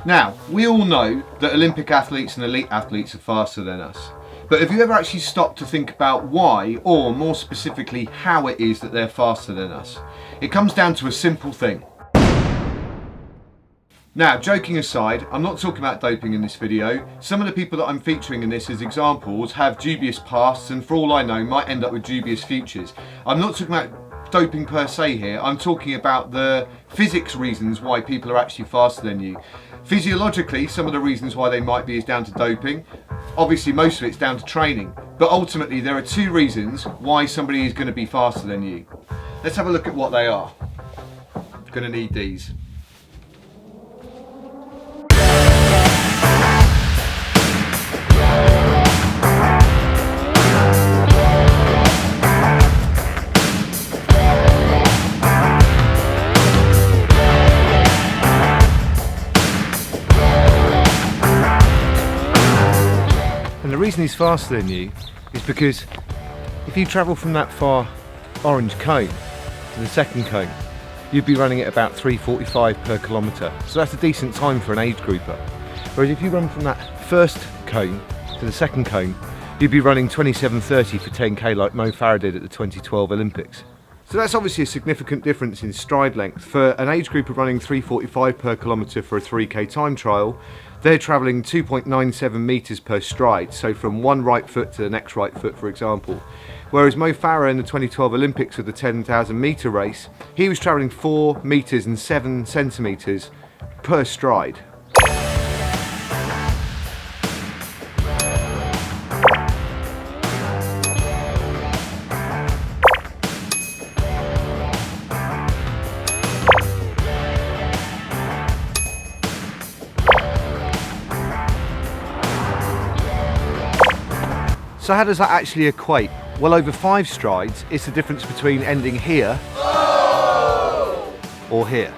Now, we all know that Olympic athletes and elite athletes are faster than us. But have you ever actually stopped to think about why, or more specifically, how it is that they're faster than us? It comes down to a simple thing. Now, joking aside, I'm not talking about doping in this video. Some of the people that I'm featuring in this as examples have dubious pasts and for all I know might end up with dubious futures. I'm not talking about doping per se here, I'm talking about the physics reasons why people are actually faster than you. Physiologically, some of the reasons why they might be is down to doping. Obviously, most of it's down to training. But ultimately, there are two reasons why somebody is going to be faster than you. Let's have a look at what they are. Going to need these. The reason he's faster than you is because if you travel from that far orange cone to the second cone, you'd be running at about 3:45 per kilometre. So that's a decent time for an age grouper. Whereas if you run from that first cone to the second cone, you'd be running 27:30 for 10k like Mo Farrah did at the 2012 Olympics. So that's obviously a significant difference in stride length. For an age grouper running 3:45 per kilometre for a 3k time trial, they're travelling 2.97 metres per stride, so from one right foot to the next right foot, for example. Whereas Mo Farrah in the 2012 Olympics with the 10,000 metre race, he was travelling 4 metres and 7 centimetres per stride. So how does that actually equate? Well, over 5 strides, it's the difference between ending here or here.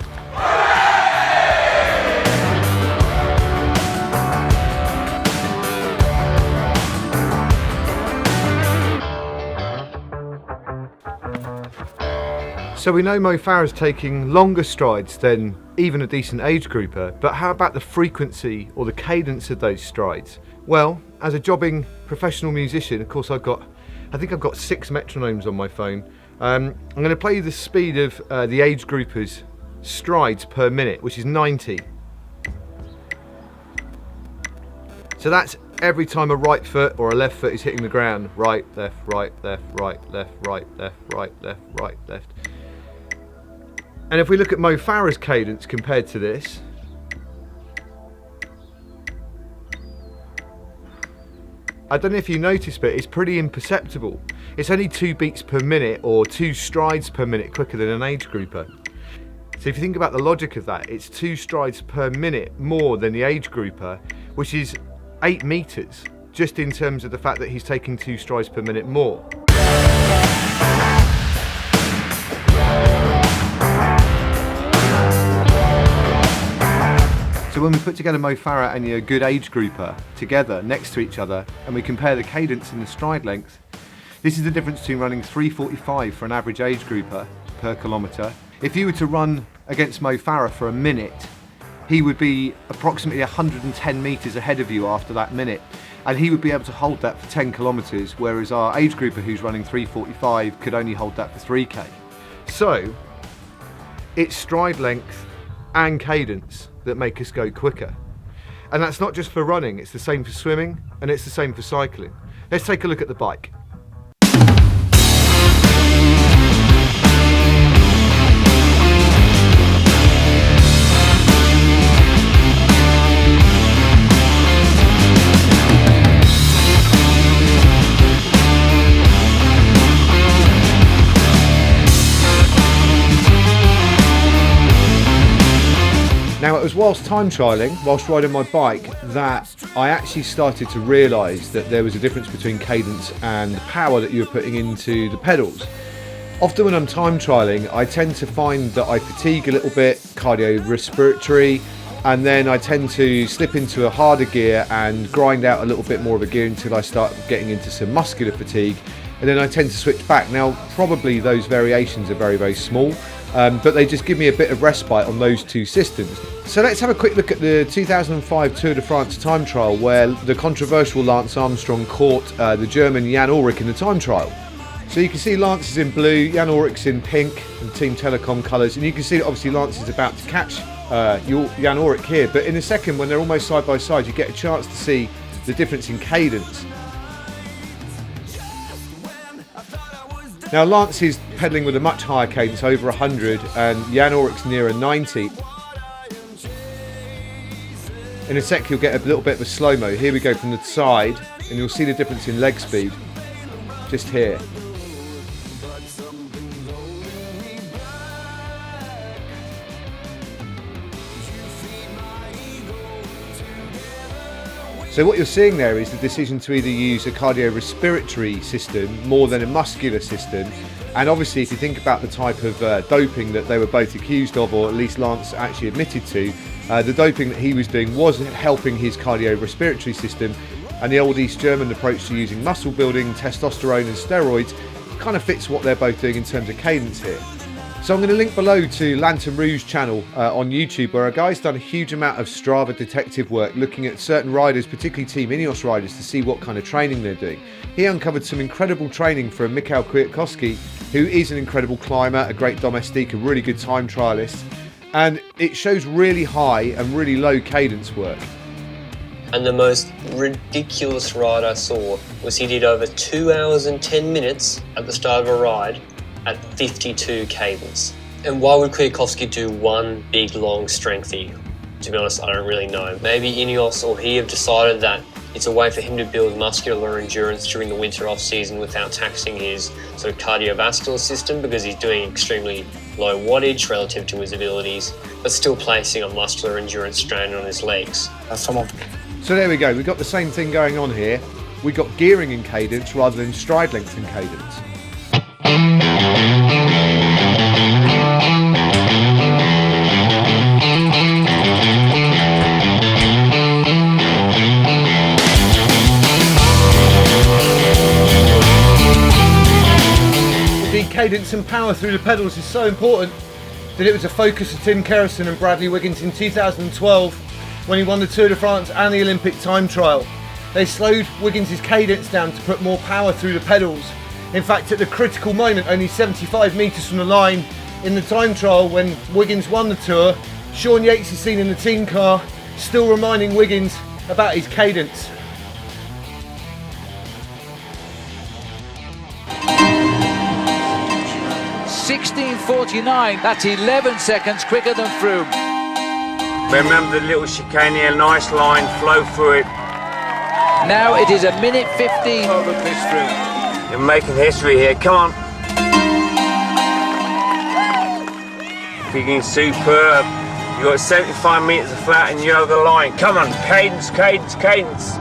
So we know Mo Farah's taking longer strides than even a decent age grouper, but how about the frequency or the cadence of those strides? Well, as a jobbing professional musician, of course I think I've got 6 metronomes on my phone. I'm going to play you the speed of the age groupers' strides per minute, which is 90. So that's every time a right foot or a left foot is hitting the ground. Right, left, right, left, right, left, right, left, right, left, right, left. And if we look at Mo Farah's cadence compared to this, I don't know if you noticed, but it's pretty imperceptible. It's only 2 beats per minute or 2 strides per minute quicker than an age grouper. So if you think about the logic of that, it's 2 strides per minute more than the age grouper, which is 8 meters, just in terms of the fact that he's taking 2 strides per minute more. So when we put together Mo Farah and a good age grouper together next to each other and we compare the cadence and the stride length, this is the difference between running 3:45 for an average age grouper per kilometre. If you were to run against Mo Farah for a minute, he would be approximately 110 metres ahead of you after that minute, and he would be able to hold that for 10 kilometres, whereas our age grouper who's running 3:45 could only hold that for 3k. So it's stride length and cadence that make us go quicker. And that's not just for running, it's the same for swimming and it's the same for cycling. Let's take a look at the bike. Now it was whilst time trialling, whilst riding my bike, that I actually started to realise that there was a difference between cadence and the power that you were putting into the pedals. Often when I'm time trialling, I tend to find that I fatigue a little bit, cardiorespiratory, and then I tend to slip into a harder gear and grind out a little bit more of a gear until I start getting into some muscular fatigue, and then I tend to switch back. Now probably those variations are very, very small. but they just give me a bit of respite on those two systems. So let's have a quick look at the 2005 Tour de France time trial, where the controversial Lance Armstrong caught the German Jan Ullrich in the time trial. So you can see Lance is in blue, Jan Ullrich's in pink and Team Telecom colours, and you can see that obviously Lance is about to catch Jan Ullrich here, but in a second when they're almost side by side you get a chance to see the difference in cadence. Now Lance is pedalling with a much higher cadence, over 100, and Jan Ullrich's nearer 90. In a sec you'll get a little bit of a slow-mo. Here we go from the side and you'll see the difference in leg speed just here. So what you're seeing there is the decision to either use a cardiorespiratory system more than a muscular system, and obviously if you think about the type of doping that they were both accused of, or at least Lance actually admitted to, the doping that he was doing was helping his cardiorespiratory system, and the old East German approach to using muscle building, testosterone and steroids kind of fits what they're both doing in terms of cadence here. So I'm going to link below to Lantern Rouge channel on YouTube, where a guy's done a huge amount of Strava detective work looking at certain riders, particularly Team Ineos riders, to see what kind of training they're doing. He uncovered some incredible training from Mikhail Kwiatkowski, who is an incredible climber, a great domestique, a really good time trialist, and it shows really high and really low cadence work. And the most ridiculous ride I saw was he did over 2 hours and 10 minutes at the start of a ride at 52 cadence. And why would Kwiatkowski do one big long strengthy? To be honest, I don't really know. Maybe Ineos or he have decided that it's a way for him to build muscular endurance during the winter off season without taxing his sort of cardiovascular system, because he's doing extremely low wattage relative to his abilities, but still placing a muscular endurance strain on his legs. So there we go, we've got the same thing going on here. We've got gearing in cadence rather than stride length in cadence. The cadence and power through the pedals is so important that it was a focus of Tim Kerrison and Bradley Wiggins in 2012 when he won the Tour de France and the Olympic time trial. They slowed Wiggins' cadence down to put more power through the pedals. In fact, at the critical moment, only 75 metres from the line in the time trial when Wiggins won the Tour, Sean Yates is seen in the team car, still reminding Wiggins about his cadence. (16:49), that's 11 seconds quicker than Froome. Remember the little chicane here, nice line, flow through it. Now it is 1:15 over Chris Froome. You're making history here, come on. Wiggins superb. You've got 75 metres of flat and you're over the line. Come on, cadence, cadence, cadence.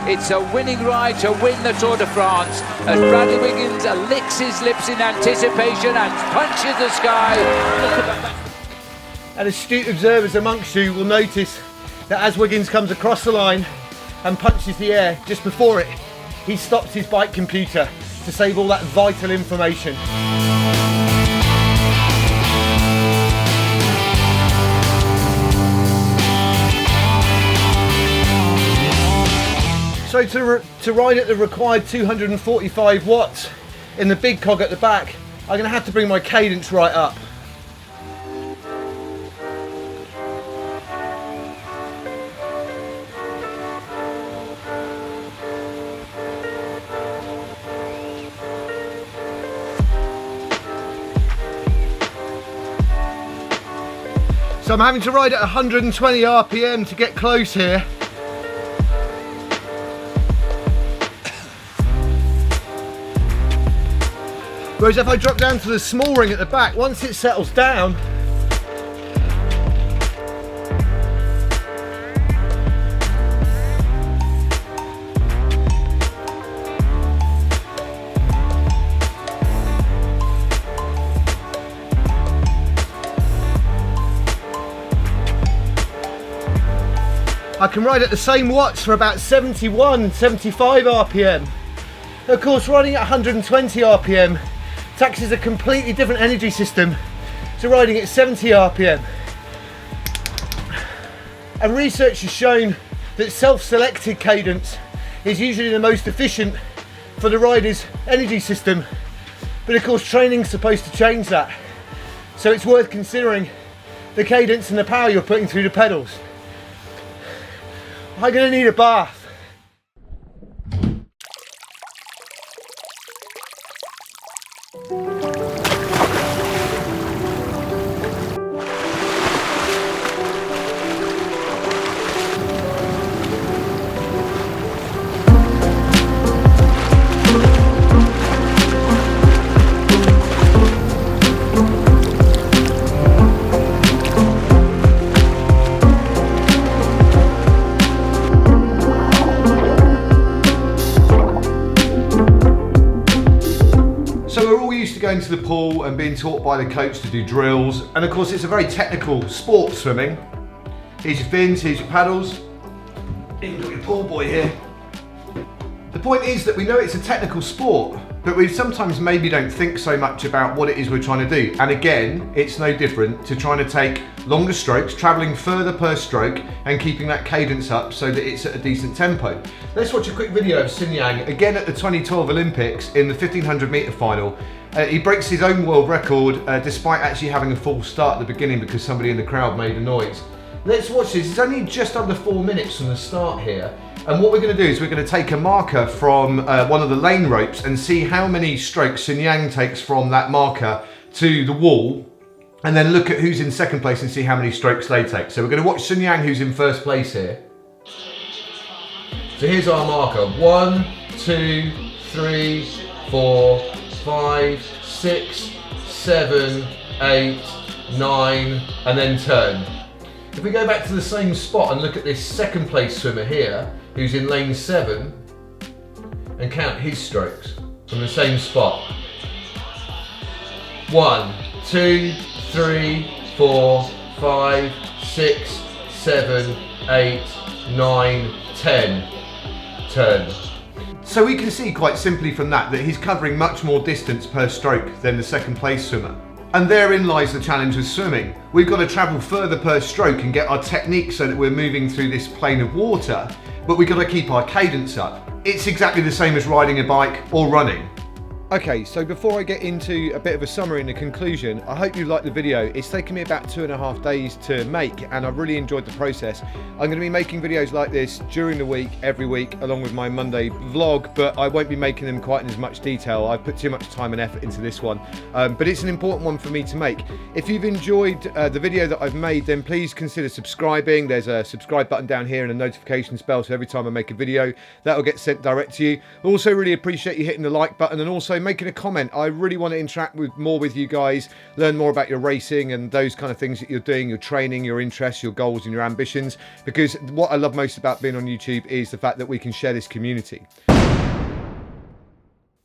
It's a winning ride to win the Tour de France as Bradley Wiggins licks his lips in anticipation and punches the sky. Look at that. And astute observers amongst you will notice that as Wiggins comes across the line and punches the air just before it, he stops his bike computer to save all that vital information. So to ride at the required 245 watts in the big cog at the back, I'm going to have to bring my cadence right up. So I'm having to ride at 120 RPM to get close here. Whereas if I drop down to the small ring at the back, once it settles down, I can ride at the same watts for about 71, 75 RPM. Of course, riding at 120 RPM taxes a completely different energy system to riding at 70 RPM. And research has shown that self-selected cadence is usually the most efficient for the rider's energy system, but of course training's supposed to change that. So it's worth considering the cadence and the power you're putting through the pedals. I'm going to need a bath. Going to the pool and being taught by the coach to do drills, and of course it's a very technical sport, swimming. Here's your fins, here's your paddles, you've got your pool boy here. The point is that we know it's a technical sport, but we sometimes maybe don't think so much about what it is we're trying to do. And again, it's no different to trying to take longer strokes, travelling further per stroke and keeping that cadence up so that it's at a decent tempo. Let's watch a quick video of Sun Yang, again at the 2012 Olympics in the 1500 metre final. He breaks his own world record despite actually having a false start at the beginning because somebody in the crowd made a noise. Let's watch this. It's only just under 4 minutes from the start here. And what we're going to do is we're going to take a marker from one of the lane ropes and see how many strokes Sun Yang takes from that marker to the wall, and then look at who's in second place and see how many strokes they take. So we're going to watch Sun Yang, who's in first place here. So here's our marker. 1, 2, 3, 4, 5, 6, 7, 8, 9, and then turn. If we go back to the same spot and look at this second place swimmer here, who's in lane 7, and count his strokes from the same spot. 1, 2, 3, 4, 5, 6, 7, 8, 9, 10. Turn. So we can see quite simply from that he's covering much more distance per stroke than the second place swimmer. And therein lies the challenge with swimming. We've got to travel further per stroke and get our technique so that we're moving through this plane of water, but we've got to keep our cadence up. It's exactly the same as riding a bike or running. Okay, so before I get into a bit of a summary and a conclusion, I hope you liked the video. It's taken me about 2.5 days to make, and I've really enjoyed the process. I'm going to be making videos like this during the week, every week, along with my Monday vlog, but I won't be making them quite in as much detail. I've put too much time and effort into this one, but it's an important one for me to make. If you've enjoyed the video that I've made, then please consider subscribing. There's a subscribe button down here and a notifications bell, so every time I make a video, that will get sent direct to you. I also really appreciate you hitting the like button and also making a comment. I really want to interact more with you guys, learn more about your racing and those kind of things that you're doing, your training, your interests, your goals and your ambitions, because what I love most about being on YouTube is the fact that we can share this community.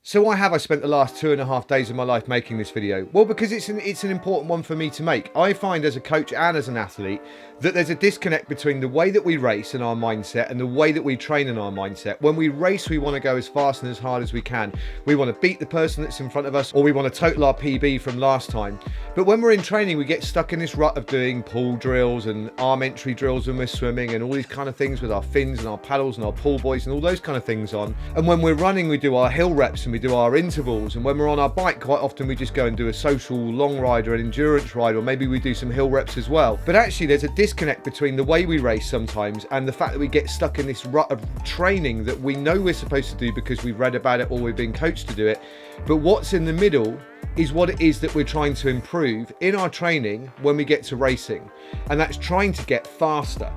So why have I spent the last 2.5 days of my life making this video? Well, because it's an important one for me to make. I find as a coach and as an athlete that there's a disconnect between the way that we race and our mindset and the way that we train in our mindset. When we race, we want to go as fast and as hard as we can. We want to beat the person that's in front of us, or we want to total our PB from last time. But when we're in training, we get stuck in this rut of doing pull drills and arm entry drills when we're swimming and all these kind of things with our fins and our paddles and our pull buoys and all those kind of things on. And when we're running, we do our hill reps and we do our intervals. And when we're on our bike, quite often we just go and do a social long ride or an endurance ride, or maybe we do some hill reps as well. But actually there's a disconnect between the way we race sometimes and the fact that we get stuck in this rut of training that we know we're supposed to do because we've read about it or we've been coached to do it. But what's in the middle is what it is that we're trying to improve in our training when we get to racing, and that's trying to get faster.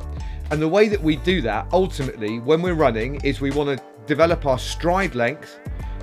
And the way that we do that ultimately when we're running is we want to develop our stride length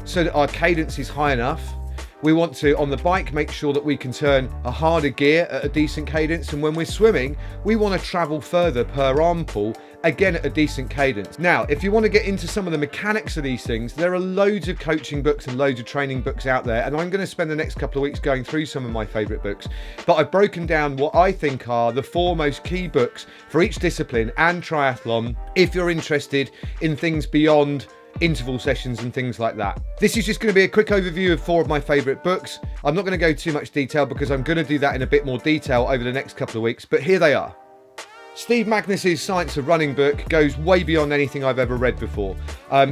so that our cadence is high enough. We want to, on the bike, make sure that we can turn a harder gear at a decent cadence. And when we're swimming, we want to travel further per arm pull, again at a decent cadence. Now, if you want to get into some of the mechanics of these things, there are loads of coaching books and loads of training books out there. And I'm going to spend the next couple of weeks going through some of my favorite books. But I've broken down what I think are the 4 most key books for each discipline and triathlon if you're interested in things beyond interval sessions and things like that. This is just going to be a quick overview of 4 of my favourite books. I'm not going to go too much detail because I'm going to do that in a bit more detail over the next couple of weeks, but here they are. Steve Magnus's Science of Running book goes way beyond anything I've ever read before.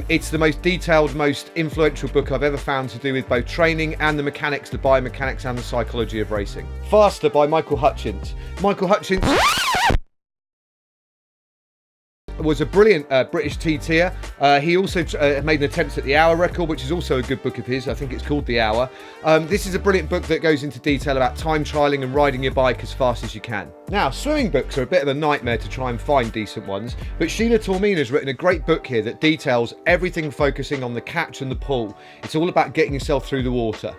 It's the most detailed, most influential book I've ever found to do with both training and the mechanics, the biomechanics and the psychology of racing. Faster by Michael Hutchins. Michael Hutchins was a brilliant British TTer. He also made an attempt at the hour record, which is also a good book of his. I think it's called The Hour. This is a brilliant book that goes into detail about time trialing and riding your bike as fast as you can. Now, swimming books are a bit of a nightmare to try and find decent ones, but Sheila Tormina has written a great book here that details everything focusing on the catch and the pull. It's all about getting yourself through the water.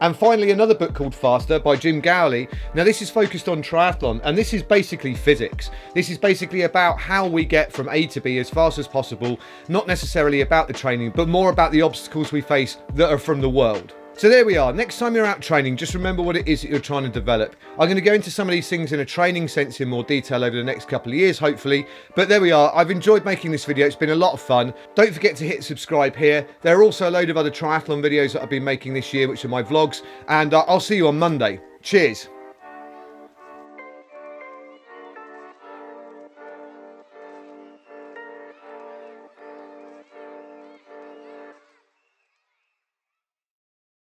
And finally, another book called Faster by Jim Gowley. Now, this is focused on triathlon, and this is basically physics. This is basically about how we get from A to B as fast as possible, not necessarily about the training, but more about the obstacles we face that are from the world. So there we are. Next time you're out training, just remember what it is that you're trying to develop. I'm going to go into some of these things in a training sense in more detail over the next couple of years, hopefully. But there we are. I've enjoyed making this video. It's been a lot of fun. Don't forget to hit subscribe here. There are also a load of other triathlon videos that I've been making this year, which are my vlogs. And I'll see you on Monday. Cheers.